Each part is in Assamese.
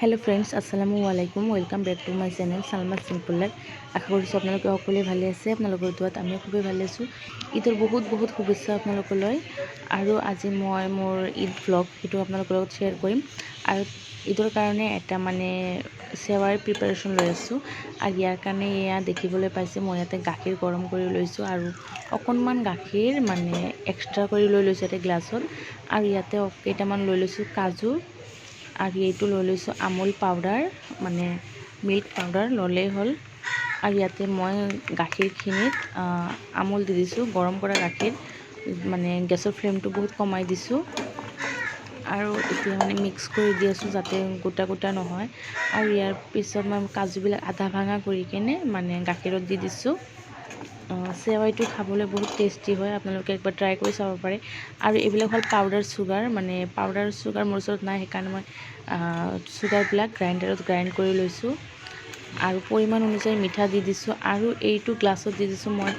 हेलो फ्रेंड्स আসসালামু আলাইকুম welcome back to my channel Salma simple life. আশা কৰিছোঁ আপোনালোকে সকলোৱে ভালে আছে। আপোনালোকৰ দুৱাত আমিও খুবেই ভালে আছোঁ। ঈদৰ বহুত শুভেচ্ছা আপোনালোকলৈ। আৰু আজি মই মোৰ ঈদ ব্লগ সেইটো আপোনালোকৰ লগত শ্বেয়াৰ কৰিম। আৰু ঈদৰ কাৰণে এটা চেৱাৰ প্ৰিপাৰেশ্যন লৈ আছোঁ। আৰু ইয়াৰ কাৰণে এয়া দেখিবলৈ পাইছে মই ইয়াতে গাখীৰ গৰম কৰি লৈছোঁ আৰু অকণমান গাখীৰ এক্সট্ৰা কৰি লৈ লৈছোঁ ইয়াতে গ্লাছত। আৰু ইয়াতে কেইটামান লৈ লৈছোঁ কাজু আৰু এইটো লৈ লৈছোঁ আমুল পাউডাৰ মিল্ক পাউডাৰ ল'লেই হ'ল। আৰু ইয়াতে মই গাখীৰখিনিত আমুল দি দিছোঁ, গৰম কৰা গাখীৰ গেছৰ ফ্লেমটো বহুত কমাই দিছোঁ। আৰু এতিয়া মিক্স কৰি দি আছোঁ যাতে গোটা গোটা নহয়। আৰু ইয়াৰ পিছত মই কাজুবিলাক আধা ভাঙা কৰি কিনে গাখীৰত দি দিছোঁ। চেৱাইটো খাবলৈ বহুত টেষ্টি হয়, আপোনালোকে একবাৰ ট্ৰাই কৰি চাব পাৰে। আৰু এইবিলাক হ'ল পাউডাৰ চুগাৰ মোৰ ওচৰত নাই, সেইকাৰণে মই চুগাৰবিলাক গ্ৰাইণ্ডাৰত গ্ৰাইণ্ড কৰি লৈছোঁ। আৰু পৰিমাণ অনুযায়ী মিঠা দি দিছোঁ। আৰু এইটো গ্লাছত দি দিছোঁ মই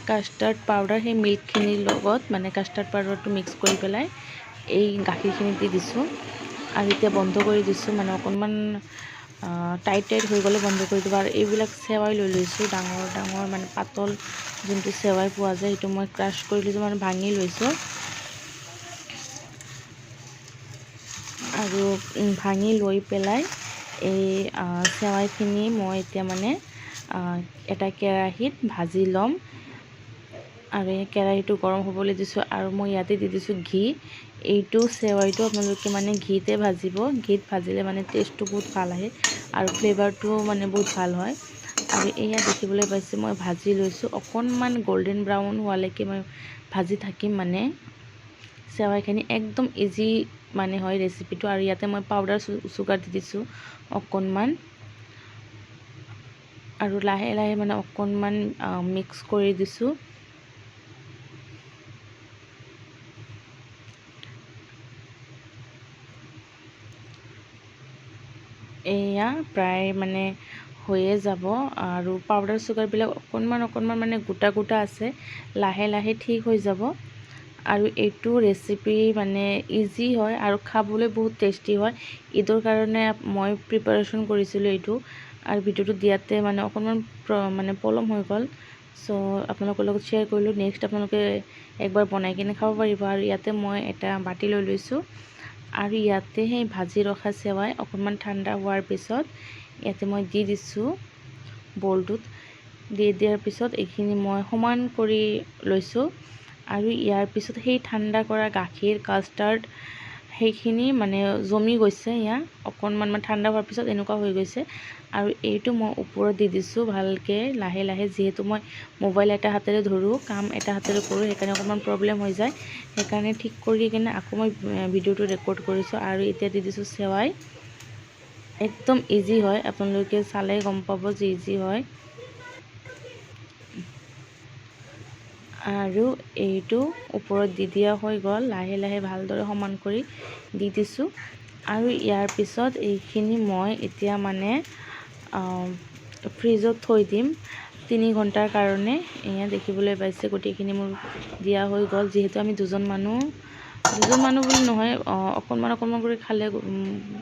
কাষ্টাৰ্ড পাউডাৰ, সেই মিল্কখিনিৰ লগত কাষ্টাৰ্ড পাউডাৰটো মিক্স কৰি পেলাই এই গাখীৰখিনিত দি দিছোঁ। আৰু এতিয়া বন্ধ কৰি দিছোঁ, অকণমান টাইট হৈ গ'লে বন্ধ কৰি দিব। আৰু এইবিলাক চেৱাই লৈ লৈছোঁ, ডাঙৰ পাতল যোনটো চেৱাই পোৱা যায় সেইটো মই ক্ৰাছ কৰি লৈছোঁ, ভাঙি লৈছোঁ। আৰু ভাঙি লৈ পেলাই এই চেৱাইখিনি মই এতিয়া এটা কেৰাহীত ভাজি ল'ম। আৰু এই কেৰাহীটো গৰম হ'বলৈ দিছোঁ। আৰু মই ইয়াতে দি দিছোঁ ঘি। এইটো চেৱাইটো আপোনালোকে ঘিতে ভাজিব। ঘিত ভাজিলে টেষ্টটো বহুত ভাল আহে আৰু ফ্লেভাৰটোও বহুত ভাল হয়। আৰু এয়া দেখিবলৈ পাইছে মই ভাজি লৈছোঁ, অকণমান গল্ডেন ব্ৰাউন হোৱালৈকে মই ভাজি থাকিম। চেৱাইখিনি একদম ইজি হয় ৰেচিপিটো। আৰু ইয়াতে মই পাউডাৰ চুগাৰ দি দিছোঁ অকণমান। আৰু লাহে অকণমান মিক্স কৰি দিছোঁ। এয়া প্ৰায় হৈয়ে যাব। আৰু পাউডাৰ চুগাৰবিলাক অকণমান গোটা গোটা আছে, লাহে ঠিক হৈ যাব। আৰু এইটো ৰেচিপি ইজি হয় আৰু খাবলৈ বহুত টেষ্টি হয়। ঈদৰ কাৰণে মই প্ৰিপাৰেশ্যন কৰিছিলোঁ এইটো। আৰু ভিডিঅ'টো দিয়াতে অকণমান পলম হৈ গ'ল। চ' আপোনালোকৰ লগত শ্বেয়াৰ কৰিলোঁ। নেক্সট আপোনালোকে একবাৰ বনাই কিনে খাব পাৰিব। আৰু ইয়াতে মই এটা বাতি লৈ লৈছোঁ। আৰু ইয়াতে সেই ভাজি ৰখা চেৱাই অকণমান ঠাণ্ডা হোৱাৰ পিছত ইয়াতে মই দি দিছোঁ বলটোত। দি দিয়াৰ পিছত এইখিনি মই সমান কৰি লৈছোঁ। আৰু ইয়াৰ পিছত সেই ঠাণ্ডা কৰা গাখীৰ কাষ্টাৰ্ড সেইখিনি জমি গৈছে। অকণমান ঠাণ্ডা হোৱাৰ পিছত এনেকুৱা হৈ গৈছে। আৰু এইটো মই ওপৰত দি দিছোঁ ভালকৈ লাহে যিহেতু মই মোবাইল এটা হাতেৰে ধৰোঁ, কাম এটা হাতেৰে কৰোঁ, সেইকাৰণে অকণমান প্ৰব্লেম হৈ যায়। সেইকাৰণে ঠিক কৰি কিনে আকৌ মই ভিডিঅ'টো ৰেকৰ্ড কৰিছোঁ। আৰু এতিয়া দি দিছোঁ চেৱাই। একদম ইজি হয়, আপোনালোকে চালেই গম পাব যে ইজি হয়। আৰু এইটো ওপৰত দি দিয়া হৈ গ'ল, লাহে ভালদৰে সমান কৰি দি দিছোঁ। আৰু ইয়াৰ পিছত এইখিনি মই এতিয়া ফ্ৰিজত থৈ দিম 3 ঘণ্টাৰ কাৰণে। এয়া দেখিবলৈ পাইছে গোটেইখিনি মোৰ দিয়া হৈ গ'ল। যিহেতু আমি দুজন মানুহ বুলি নহয়, অকণমান কৰি খালে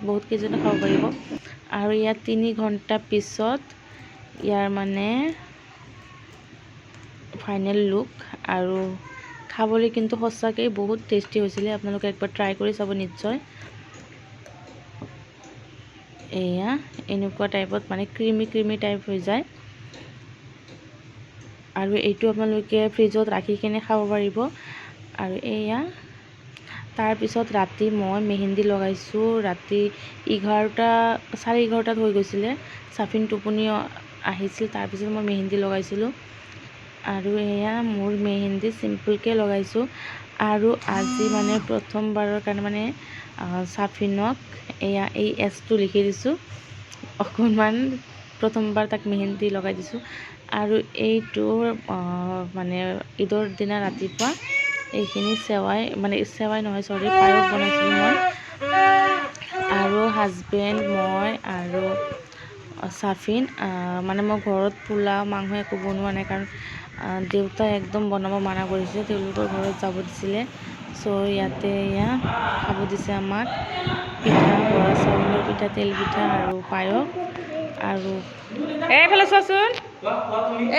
বহুত কেইজনে খাব পাৰিব। আৰু ইয়াত 3 ঘণ্টা পিছত ইয়াৰ ফাইনেল লুক। আৰু খাবলৈ কিন্তু সঁচাকৈ বহুত টেষ্টি হৈছিলে। আপোনালোকে একবাৰ ট্ৰাই কৰি চাব নিশ্চয়। এয়া এনেকুৱা টাইপত ক্ৰিমি টাইপ হৈ যায়। আৰু এইটো আপোনালোকে ফ্ৰিজত ৰাখি কিনে খাব পাৰিব। আৰু এয়া তাৰপিছত ৰাতি মই মেহেন্দি লগাইছোঁ। ৰাতি 11:30 হৈ গৈছিলে। চাফিন টোপনি আহিছিল, তাৰপিছত মই মেহেন্দি লগাইছিলোঁ। আৰু এয়া মোৰ মেহেন্দি চিম্পলকৈ লগাইছোঁ। আৰু আজি প্ৰথমবাৰৰ কাৰণে চাফিনক এয়া এই এছটো লিখি দিছোঁ। অকণমান প্ৰথমবাৰ তাক মেহেন্দি লগাই দিছোঁ। আৰু এইটো ঈদৰ দিনা ৰাতিপুৱা এইখিনি চেৱাই নহয় চৰি পায়স বনাইছিলোঁ মই আৰু হাজবেণ্ড, মই আৰু চাফিন। মই ঘৰত পোলাও মাংস একো বনোৱা নাই, কাৰণ দেউতাই একদম বনাব মানা কৰিছে, তেওঁলোকৰ ঘৰত যাব দিছিলে। চ' ইয়াতে এয়া খাব দিছে আমাক। পিঠা, বৰা চাউলৰ পিঠা, তেল পিঠা আৰু পায়স। আৰু এইফালে চোৱাচোন,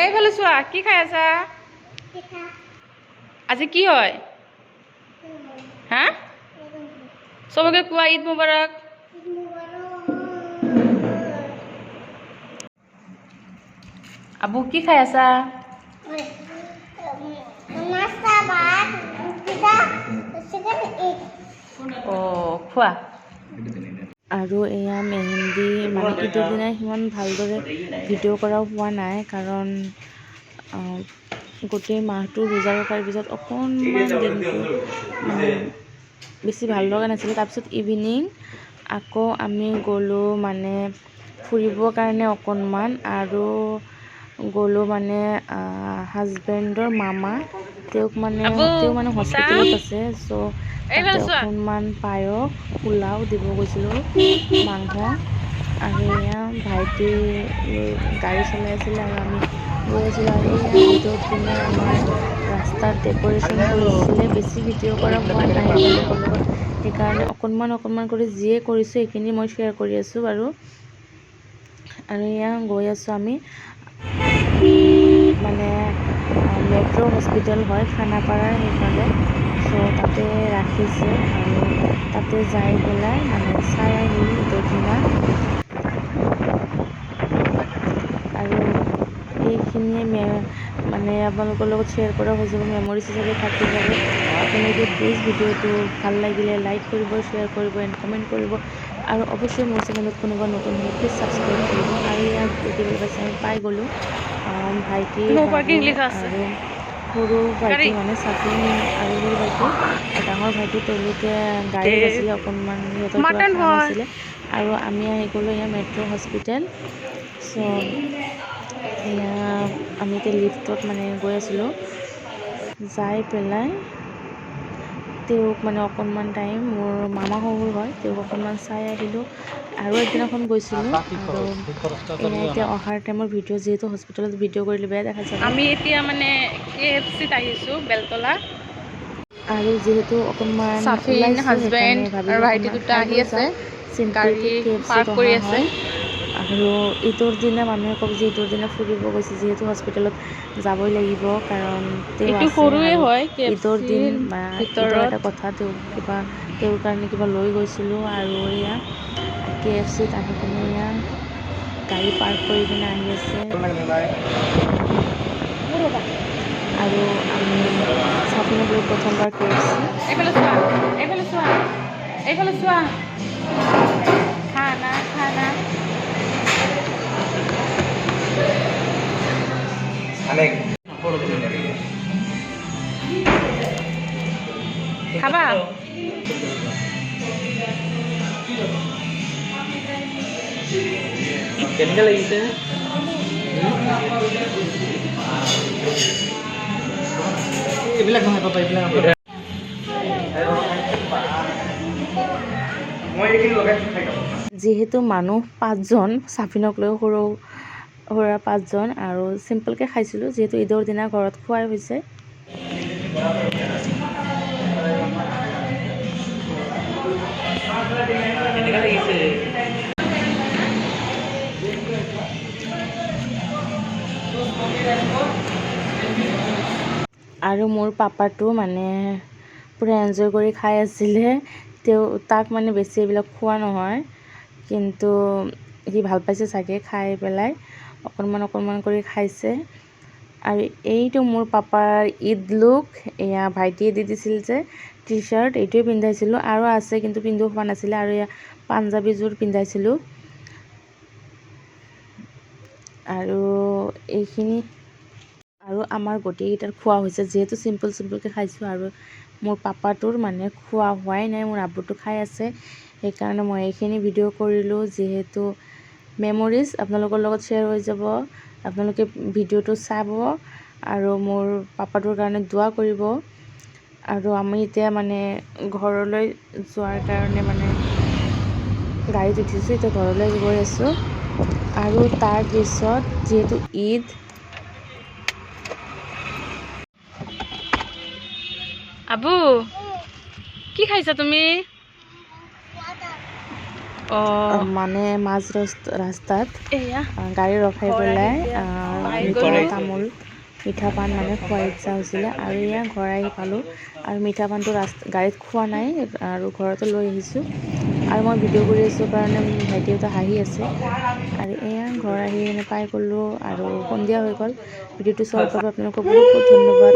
এইফালে চোৱা, কি খাই আছা? আজি কি হয়? হা? চবকে কোৱা ঈদ মুবাৰক। আবু কি খাই আছা? খোৱা। আৰু এয়া মেহেন্দি মানে ঈদৰ দিনা সিমান ভালদৰে ভিডিঅ' কৰাও হোৱা নাই, কাৰণ গোটেই মাহটো ৰোজা ৰখাৰ পিছত অকণমান দিনটো মানে বেছি ভাল লগা নাছিলে। তাৰপিছত ইভিনিং আকৌ আমি গ'লোঁ মানে ফুৰিবৰ কাৰণে অকণমান, আৰু গ'লোঁ মানে হাজবেণ্ডৰ মামা, তেওঁ মানে হস্পিটেলত আছে। চ' তাতে অকণমান পায়স, পোলাও দিব গৈছিলোঁ, মাংস। আৰু এয়া ভাইটি গাড়ী চলাই আছিলে আৰু আমি গৈ আছিলোঁ। আৰু এয়া ঈদৰ দিনা আমাৰ ৰাস্তাত ডেক'ৰেশ্যন কৰিছিলে। বেছি ভিডিঅ' কৰা হোৱা নাই আপোনালোকৰ লগত, সেইকাৰণে অকণমান কৰি যিয়ে কৰিছোঁ সেইখিনি মই শ্বেয়াৰ কৰি আছোঁ বাৰু। আৰু এয়া গৈ আছোঁ আমি মানে মেট্ৰ' হস্পিটেল হয় খানাপাৰাৰ সেইফালে। চ' তাতে ৰাখিছে, আৰু তাতে যাই পেলাই মানে চাই আহিলোঁ ঈদৰ দিনা। আৰু এইখিনিয়ে মানে আপোনালোকৰ লগত শ্বেয়াৰ কৰা হৈ যাব, মেমৰিজ হিচাপে থাকি যাব। আপোনালোকে প্লিজ ভিডিঅ'টো ভাল লাগিলে লাইক কৰিব, শ্বেয়াৰ কৰিব এণ্ড কমেণ্ট কৰিব। আৰু অৱশ্যই মোৰ চেনেলত কোনোবা নতুন হ'লে প্লিজ ছাবস্ক্ৰাইব কৰিব। আৰু ইয়াত দেখিবলৈ পাইছে আমি পাই গ'লোঁ। ভাইটি, বাবু আৰু সৰু ভাইটি মানে চাফিন, আৰু সৰু ভাইটি আৰু ডাঙৰ ভাইটি, তেওঁলোকে গাড়ীত আছিলে, অকণমান সিহঁতৰ কিবা কাম আছিলে। আৰু আমি আহি গ'লোঁ এয়া মেট্ৰ' হস্পিটেল। চ' এয়া আমি এতিয়া লিফ্টত মানে গৈ আছিলোঁ, যাই পেলাই তেওঁক মানে অকণমান টাইম, মোৰ মামা শহুৰ হয়, তেওঁক অকণমান চাই আহিলোঁ। আৰু একদিনাখন গৈছিলোঁ, আৰু এতিয়া অহাৰ টাইমৰ ভিডিঅ', যিহেতু হস্পিটেলত ভিডিঅ' কৰিলে বেয়া দেখা যাব। আমি এতিয়া মানে KFCত আহিছোঁ, বেলতলা। আৰু যিহেতু অকণমান ওলাইছোঁ, সেইকাৰণে ভাবিলোঁ অকণমান খাই বৈ যাওঁ। চিম্পলকৈ KFCত অহা হয়। আৰু ঈদৰ দিনা মানুহে ক'ব যে ঈদৰ দিনা ফুৰিব গৈছে, যিহেতু হস্পিটেলত যাবই লাগিব, কাৰণ তেওঁ আছে। আৰু ঈদৰ দিন বা ঈদৰ এটা কথা, তেওঁৰ কাৰণে কিবা লৈ গৈছিলোঁ। আৰু এয়া KFCত আহি কিনে এয়া গাড়ী পাৰ্ক কৰি কিনে আহি আছে। আৰু আমি চাফিনক লৈ প্ৰথমবাৰ KFC। এইফালে চোৱা, খানা খাবা? কেনেকৈ লাগিছে? এইবিলাক নহয় পাপা, এইবিলাক যিহেতু মানুহ 5জন, চাফিনক লৈ সৰু সুৰা 5জন, আৰু চিম্পলকৈ খাইছিলোঁ, যিহেতু ঈদৰ দিনা ঘৰত খোৱাই হৈছে। আৰু মোৰ পাপাটো মানে পূৰা এনজয় কৰি খাই আছিলে। তাক মানে বেছি এইবিলাক খোৱা নহয়, কিন্তু সি ভাল পাইছে চাগে খাই পেলাই, অকণমান কৰি খাইছে। আৰু এইটো মোৰ পাপাৰ ঈদ লুক। এয়া ভাইটিয়ে দি দিছিল যে টি চাৰ্ট, এইটোৱে পিন্ধাইছিলোঁ, আৰু আছে কিন্তু পিন্ধিব পৰা নাছিলে। আৰু এয়া পাঞ্জাবীযোৰ পিন্ধাইছিলোঁ। আৰু এইখিনি, আৰু আমাৰ গোটেইকেইটাৰ খোৱা হৈছে, যিহেতু চিম্পলকৈ খাইছোঁ। আৰু মোৰ পাপাটোৰ মানে খোৱা হোৱাই নাই, মোৰ আব্বুটো খাই আছে, সেইকাৰণে মই এইখিনি ভিডিঅ' কৰিলোঁ। যিহেতু মেমৰিজ আপোনালোকৰ লগত শ্বেয়াৰ হৈ যাব, আপোনালোকে ভিডিঅ'টো চাব আৰু মোৰ পাপাটোৰ কাৰণে দোৱা কৰিব। আৰু আমি এতিয়া মানে ঘৰলৈ যোৱাৰ কাৰণে মানে গাড়ীত উঠিছোঁ, এতিয়া ঘৰলৈ গৈ আছোঁ। আৰু তাৰপিছত যিহেতু ঈদ, আবু কি খাইছা তুমি? মানে মাজ ৰাস্তাত গাড়ী ৰখাই পেলাই মিঠা তামোল মিঠা পাণ মানে খোৱাৰ ইচ্ছা হৈছিলে আৰু এয়া ঘৰ আহি পালোঁ আৰু মিঠা পাণটো গাড়ীত খোৱা নাই আৰু ঘৰতে লৈ আহিছোঁ আৰু মই ভিডিঅ' কৰি আছোঁ কাৰণে ভাইটিহঁতে হাঁহি আছে আৰু এয়া ঘৰ আহি পাই গ'লোঁ আৰু সন্ধিয়া হৈ গ'ল। ভিডিঅ'টো চোৱাৰ বাবে আপোনালোকক বহুত বহুত ধন্যবাদ।